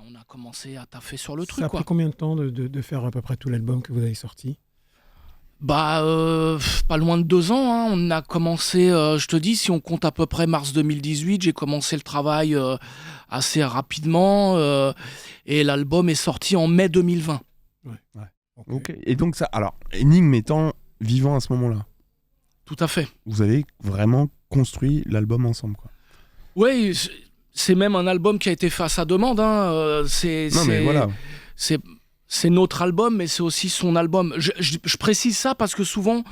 on a commencé à taffer sur le Ça truc. a pris Quoi. combien de temps de faire à peu près tout l'album que vous avez sorti? Pas loin de 2 ans. Hein. On a commencé, je te dis, si on compte à peu près mars 2018, j'ai commencé le travail assez rapidement et l'album est sorti en mai 2020. Ouais. Ok. Et donc ça, alors, Énigme étant vivant à ce moment-là, Tout à fait. vous avez vraiment construit l'album ensemble, quoi. Oui, c'est même un album qui a été fait à sa demande. Hein. Mais voilà. C'est notre album, mais c'est aussi son album. Je précise ça parce que souvent,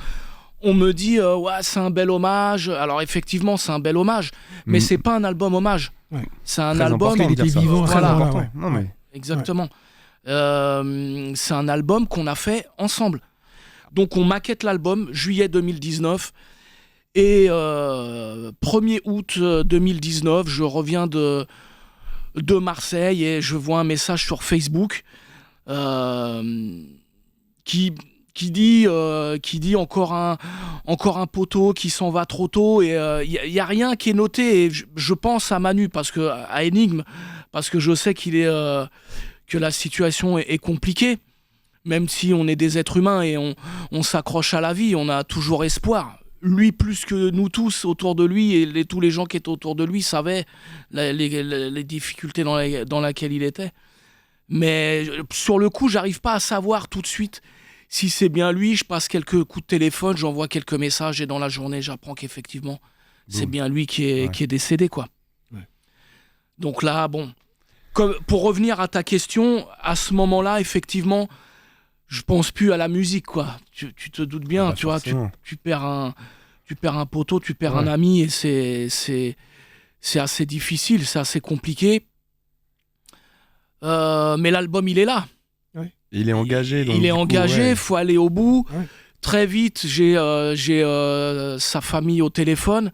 on me dit ouais, c'est un bel hommage. Alors effectivement, c'est un bel hommage, mais c'est pas un album hommage. Ouais. C'est un Très album. important de dire ça. vivant, Voilà. très Important. ouais. Non, mais... Exactement. C'est un album qu'on a fait ensemble. Donc on maquette l'album juillet 2019 et 1er août 2019, je reviens de Marseille et je vois un message sur Facebook qui dit encore un poteau qui s'en va trop tôt et il y a rien qui est noté et je pense à Manu à Énigme parce que je sais que la situation est compliquée, même si on est des êtres humains et on s'accroche à la vie, on a toujours espoir. Lui plus que nous tous autour de lui et tous les gens qui étaient autour de lui savaient les difficultés dans lesquelles il était. Mais sur le coup, j'arrive pas à savoir tout de suite si c'est bien lui. Je passe quelques coups de téléphone, j'envoie quelques messages et dans la journée, j'apprends qu'effectivement, c'est bien lui qui est décédé, quoi. Ouais. Donc là, bon, pour revenir à ta question, à ce moment-là, effectivement, je pense plus à la musique, quoi. Tu te doutes bien, tu vois, tu perds un poteau, tu perds un ami et c'est assez difficile, c'est assez compliqué. Mais l'album, il est là. Ouais. Il est engagé. Donc, il est engagé, faut aller au bout. Ouais. Très vite, j'ai sa famille au téléphone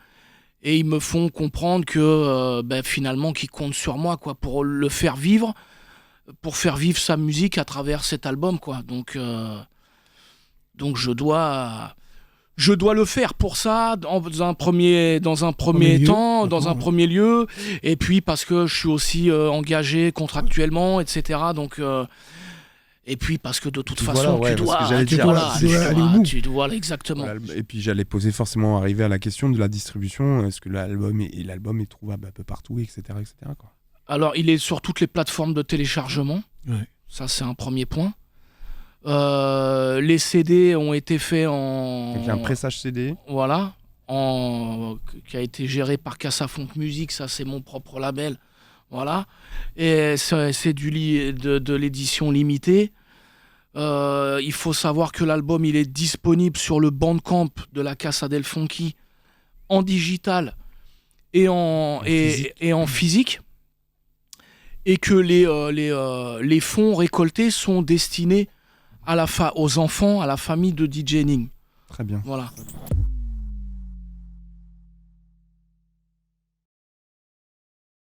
et ils me font comprendre que finalement, qu'ils comptent sur moi, quoi, pour le faire vivre, pour faire vivre sa musique à travers cet album, quoi. Donc je dois le faire pour ça dans un premier lieu, et puis parce que je suis aussi engagé contractuellement, etc. Donc et puis parce que de toute façon tu dois exactement. Voilà, et puis j'allais poser forcément arriver à la question de la distribution. Est-ce que l'album est trouvable un peu partout, etc., quoi. Alors il est sur toutes les plateformes de téléchargement. Ouais. Ça c'est un premier point. Les CD ont été faits en... Donc il y a un pressage CD. Voilà, qui a été géré par Casa Funk Music, ça c'est mon propre label. Voilà. Et c'est de l'édition limitée. Il faut savoir que l'album il est disponible sur le Bandcamp de la Casa del Funky en digital et en physique. Et que les fonds récoltés sont destinés aux enfants, à la famille de DJ Énigme. Très bien. Voilà.